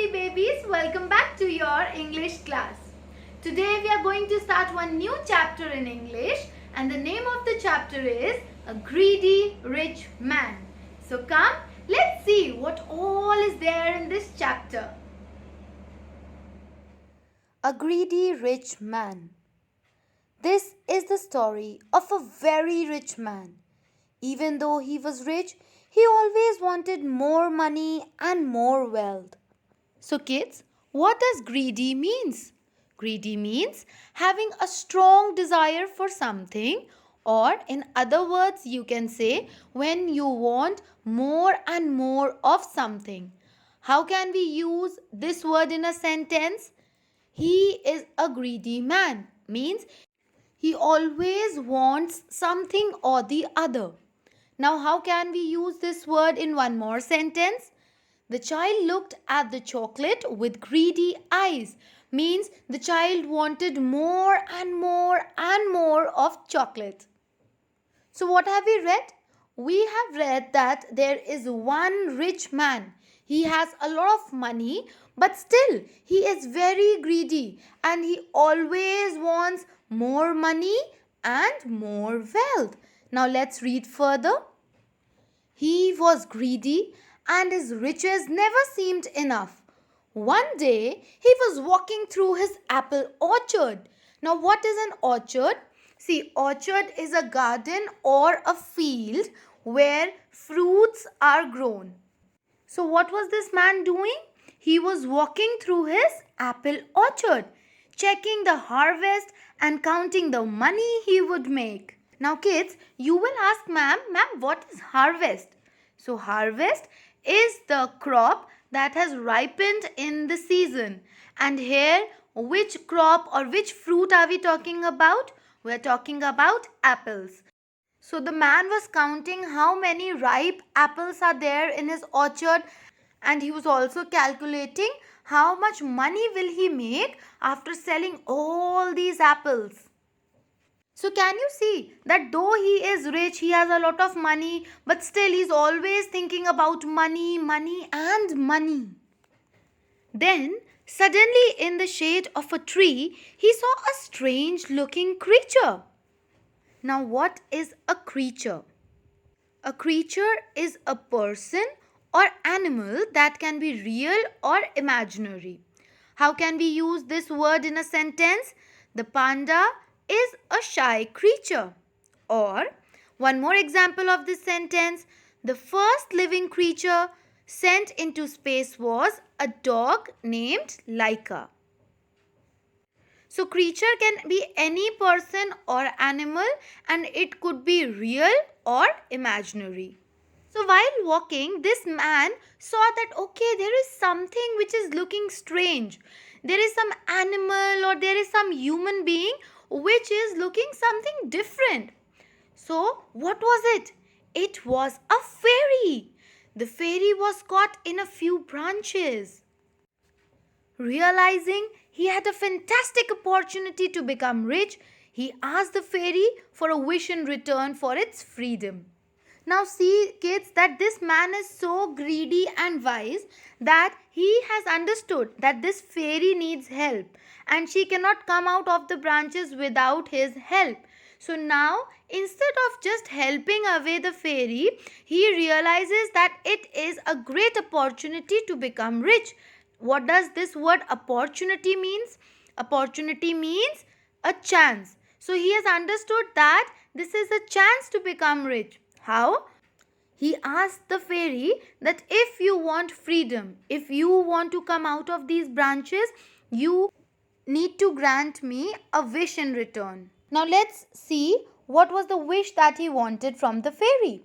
lovely babies, welcome back to your English class. Today we are going to start one new chapter in English and the name of the chapter is A Greedy Rich Man. So come, let's see what all is there in this chapter. A Greedy Rich Man. This is the story of a very rich man. Even though he was rich, he always wanted more money and more wealth. So kids, what does greedy means? Greedy means having a strong desire for something, or in other words you can say when you want more and more of something. How can we use this word in a sentence? He is a greedy man means he always wants something or the other. Now, how can we use this word in one more sentence? The child looked at the chocolate with greedy eyes means the child wanted more and more and more of chocolate. So, what have we read? We have read that there is one rich man. He has a lot of money, but still he is very greedy and he always wants more money and more wealth. Now, let's read further. He was greedy and his riches never seemed enough. One day, he was walking through his apple orchard. Now, what is an orchard? See, orchard is a garden or a field where fruits are grown. So, what was this man doing? He was walking through his apple orchard, checking the harvest and counting the money he would make. Now, kids, you will ask, ma'am, what is harvest? So, harvest is the crop that has ripened in the season. And here, which crop or which fruit are we talking about? We are talking about apples. So the man was counting how many ripe apples are there in his orchard, and he was also calculating how much money will he make after selling all these apples. So can you see that though he is rich, he has a lot of money, but still he is always thinking about money, money and money. Then suddenly in the shade of a tree, he saw a strange looking creature. Now what is a creature? A creature is a person or animal that can be real or imaginary. How can we use this word in a sentence? The panda is a shy creature. Or, one more example of this sentence, the first living creature sent into space was a dog named Laika. So, creature can be any person or animal and it could be real or imaginary. So, while walking, this man saw that okay, there is something which is looking strange. There is some animal or there is some human being which is looking something different. So, what was it? It was a fairy. The fairy was caught in a few branches. Realizing he had a fantastic opportunity to become rich, he asked the fairy for a wish in return for its freedom. Now see kids that this man is so greedy and wise that he has understood that this fairy needs help and she cannot come out of the branches without his help. So now instead of just helping away the fairy, he realizes that it is a great opportunity to become rich. What does this word opportunity means? Opportunity means a chance. So he has understood that this is a chance to become rich. How? He asked the fairy that if you want freedom, if you want to come out of these branches, you need to grant me a wish in return. Now let's see what was the wish that he wanted from the fairy.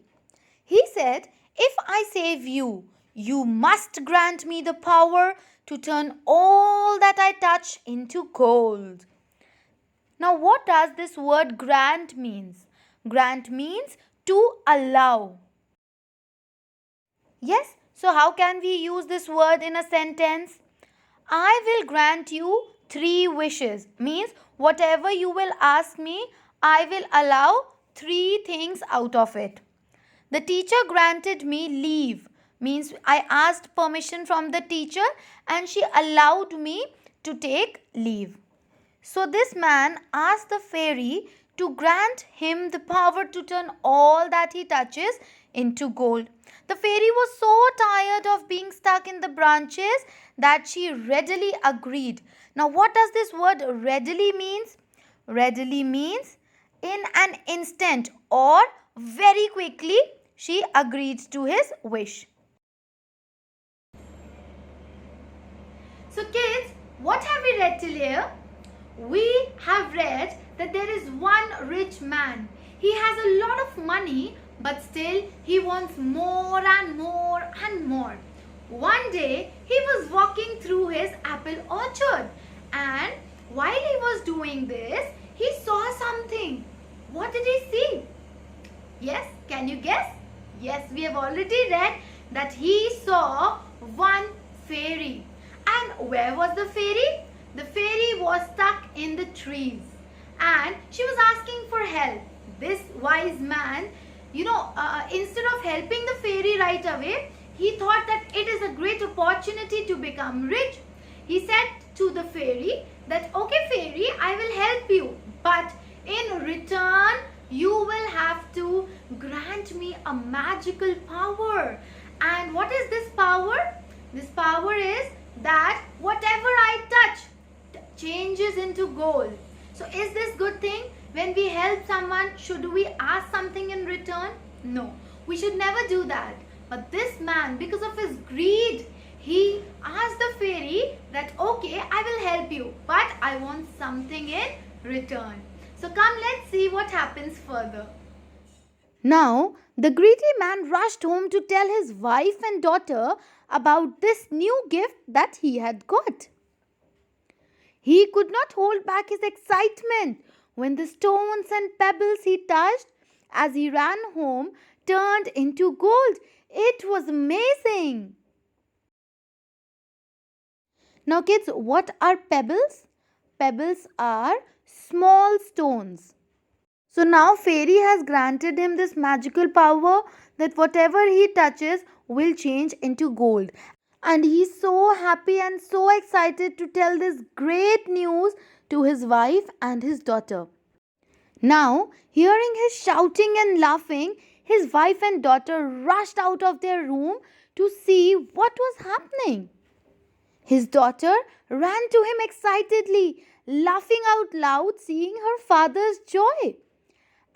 He said, if I save you, you must grant me the power to turn all that I touch into gold. Now what does this word grant means? Grant means to allow. Yes, so how can we use this word in a sentence? I will grant you 3 wishes. Means whatever you will ask me, I will allow 3 things out of it. The teacher granted me leave. Means I asked permission from the teacher and she allowed me to take leave. So this man asked the fairy to grant him the power to turn all that he touches into gold. The fairy was so tired of being stuck in the branches that she readily agreed. Now, what does this word readily means? Readily means in an instant or very quickly she agreed to his wish. So kids, what have we read till here? We have read that there is one rich man. He has a lot of money, but still he wants more and more and more. One day he was walking through his apple orchard, and while he was doing this, he saw something. What did he see? Yes, can you guess? Yes, we have already read that he saw one fairy. And where was the fairy? The fairy was stuck in the trees and she was asking for help. This wise man, instead of helping the fairy right away, he thought that it is a great opportunity to become rich. He said to the fairy that, okay fairy, I will help you, but in return you will have to grant me a magical power. And what is this power? This power is that whatever I touch changes into gold. So is this good thing? When we help someone, should we ask something in return? No, we should never do that. But this man, because of his greed, he asked the fairy that, okay, I will help you, but I want something in return. So come, let's see what happens further. Now, the greedy man rushed home to tell his wife and daughter about this new gift that he had got. He could not hold back his excitement when the stones and pebbles he touched as he ran home turned into gold. It was amazing. Now kids, what are pebbles? Pebbles are small stones. So now fairy has granted him this magical power that whatever he touches will change into gold. And he's so happy and so excited to tell this great news to his wife and his daughter. Now, hearing his shouting and laughing, his wife and daughter rushed out of their room to see what was happening. His daughter ran to him excitedly, laughing out loud, seeing her father's joy.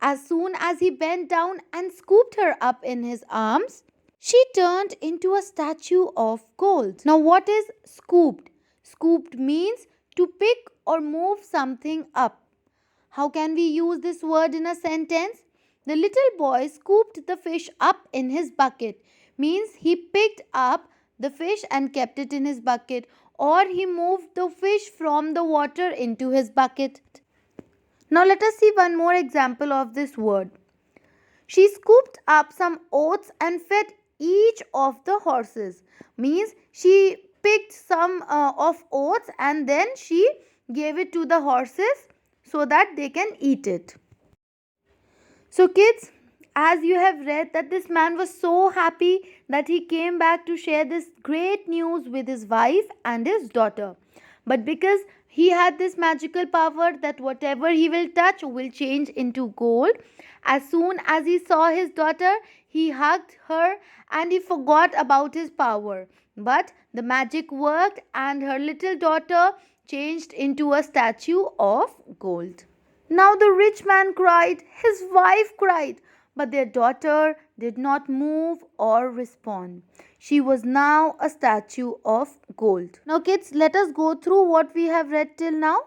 As soon as he bent down and scooped her up in his arms, she turned into a statue of gold. Now, what is scooped? Scooped means to pick or move something up. How can we use this word in a sentence? The little boy scooped the fish up in his bucket. Means he picked up the fish and kept it in his bucket, or he moved the fish from the water into his bucket. Now, let us see one more example of this word. She scooped up some oats and fed each of the horses. Means she picked some of oats and then she gave it to the horses so that they can eat it. So kids, as you have read that this man was so happy that he came back to share this great news with his wife and his daughter. But because he had this magical power that whatever he will touch will change into gold, as soon as he saw his daughter, he hugged her and he forgot about his power. But the magic worked and her little daughter changed into a statue of gold. Now the rich man cried, his wife cried, but their daughter did not move or respond. She was now a statue of gold. Now kids, let us go through what we have read till now.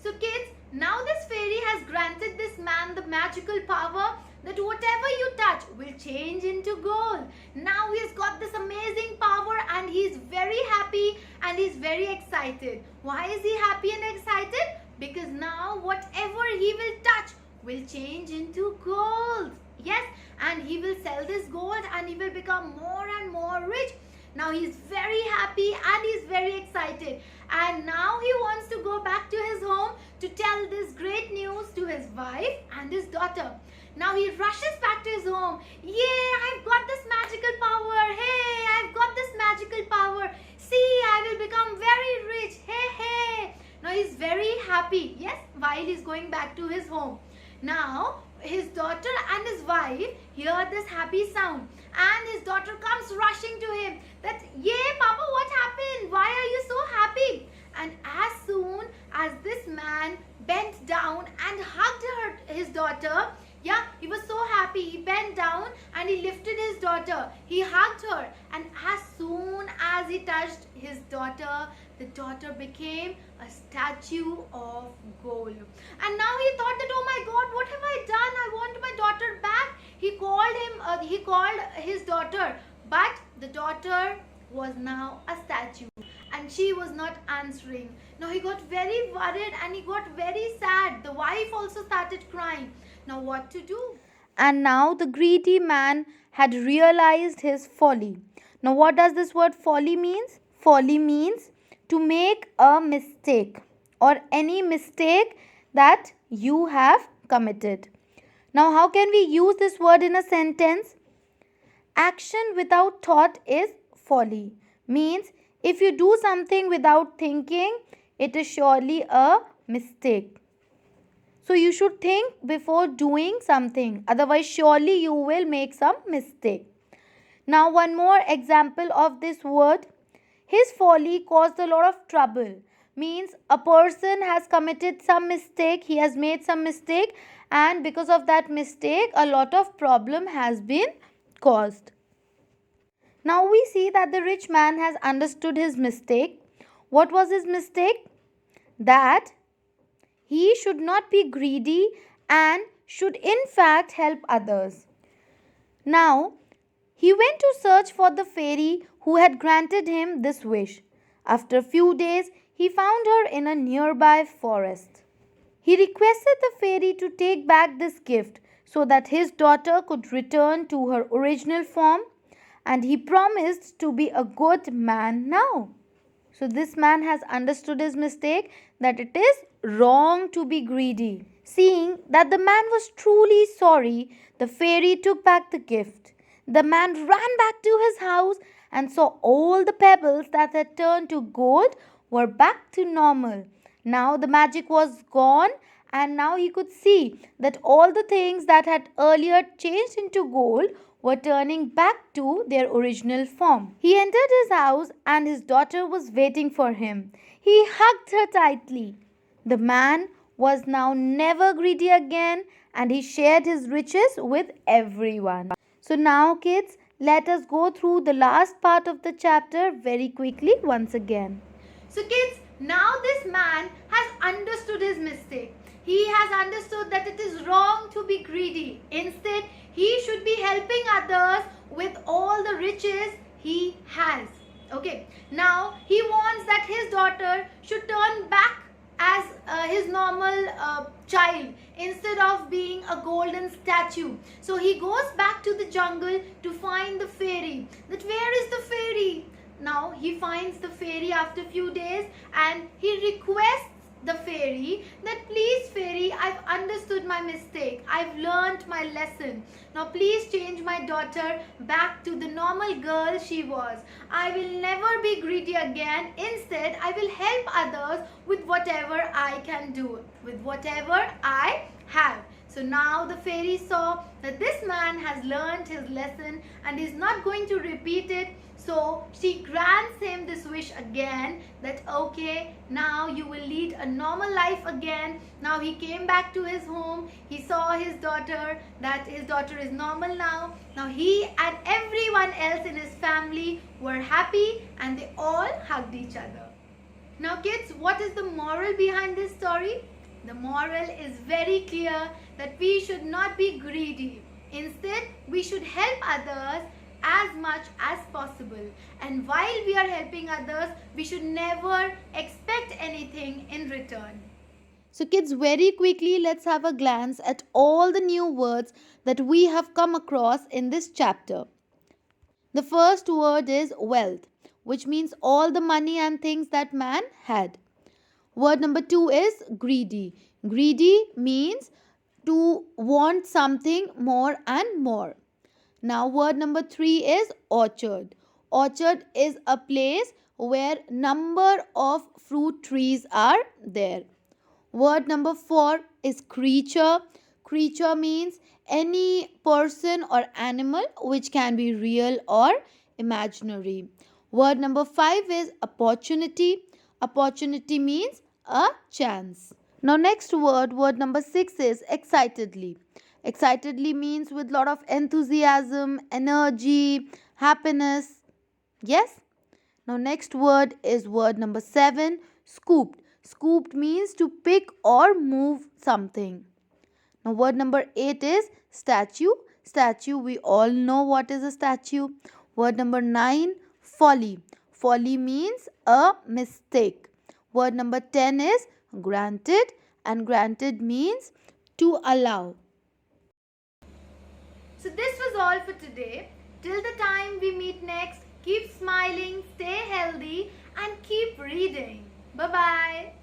So kids, now this fairy has granted this man the magical power that whatever you touch will change into gold. Now he has got this amazing power and he is very happy and he is very excited. Why is he happy and excited? Because now whatever he will touch will change into gold. Yes, and he will sell this gold and he will become more and more rich. Now he is very happy and he is very excited. And now he wants to go back to his home to tell this great news to his wife and his daughter. Now he rushes back to his home. Yay, I've got this magical power. Hey, I've got this magical power. See, I will become very rich. Hey, hey. Now he's very happy. Yes, while he's going back to his home. Now his daughter and his wife hear this happy sound, and his daughter comes rushing to him that, yay, Papa, what happened? Why are you so happy? And as soon as this man bent down and hugged his daughter, yeah, he was so happy. He bent down and he lifted his daughter. He hugged her, and as soon as he touched his daughter, the daughter became a statue of gold. And now he thought that, oh my God, what have I done? I want my daughter back. He called his daughter, but the daughter was now a statue and she was not answering. Now he got very worried and he got very sad. The wife also started crying. Now what to do? And now the greedy man had realized his folly. Now, what does this word folly means? Folly means to make a mistake or any mistake that you have committed. Now, how can we use this word in a sentence? Action without thought is folly. Means if you do something without thinking, it is surely a mistake. So you should think before doing something. Otherwise, surely you will make some mistake. Now, one more example of this word. His folly caused a lot of trouble. Means a person has committed some mistake, he has made some mistake, and because of that mistake, a lot of problem has been caused. Now we see that the rich man has understood his mistake. What was his mistake? That he should not be greedy and should in fact help others. Now, he went to search for the fairy who had granted him this wish. After a few days, he found her in a nearby forest. He requested the fairy to take back this gift so that his daughter could return to her original form, and he promised to be a good man now. So this man has understood his mistake, that it is wrong to be greedy. Seeing that the man was truly sorry, the fairy took back the gift. The man ran back to his house and saw all the pebbles that had turned to gold were back to normal. Now the magic was gone, and now he could see that all the things that had earlier changed into gold were turning back to their original form. He entered his house and his daughter was waiting for him. He hugged her tightly. The man was now never greedy again, and he shared his riches with everyone. So now kids, let us go through the last part of the chapter very quickly once again. So kids, now this man has understood his mistake. He has understood that it is wrong to be greedy. Instead, he should be helping others with all the riches he has. Okay, now he wants that his daughter should turn back as his normal child instead of being a golden statue. So he goes back to the jungle to find the fairy. That where is the fairy? Now he finds the fairy after a few days, and he requests the fairy that, please fairy, I've understood my mistake. I've learnt my lesson. Now please change my daughter back to the normal girl she was. I will never be greedy again. Instead, I will help others with whatever I can do, with whatever I have. So now the fairy saw that this man has learnt his lesson and is not going to repeat it. So she grants him this wish again, that okay, now you will lead a normal life again. Now he came back to his home. He saw his daughter, that his daughter is normal now. Now he and everyone else in his family were happy and they all hugged each other. Now kids, what is the moral behind this story? The moral is very clear, that we should not be greedy. Instead, we should help others as much as possible. And while we are helping others, we should never expect anything in return. So kids, very quickly let's have a glance at all the new words that we have come across in this chapter. The first word is wealth, which means all the money and things that man had. Word number 2 is greedy. Greedy means to want something more and more. Now, word number 3 is orchard. Orchard is a place where number of fruit trees are there. Word number 4 is creature. Creature means any person or animal which can be real or imaginary. Word number 5 is opportunity. Opportunity means a chance. Now, next word number 6 is excitedly. Excitedly means with lot of enthusiasm, energy, happiness. Yes? Now, next word is word number 7, scooped. Scooped means to pick or move something. Now, word number 8 is statue. Statue, we all know what is a statue. Word number 9, folly. Folly means a mistake. Word number 10 is granted, and granted means to allow. So this was all for today. Till the time we meet next, keep smiling, stay healthy and keep reading. Bye-bye.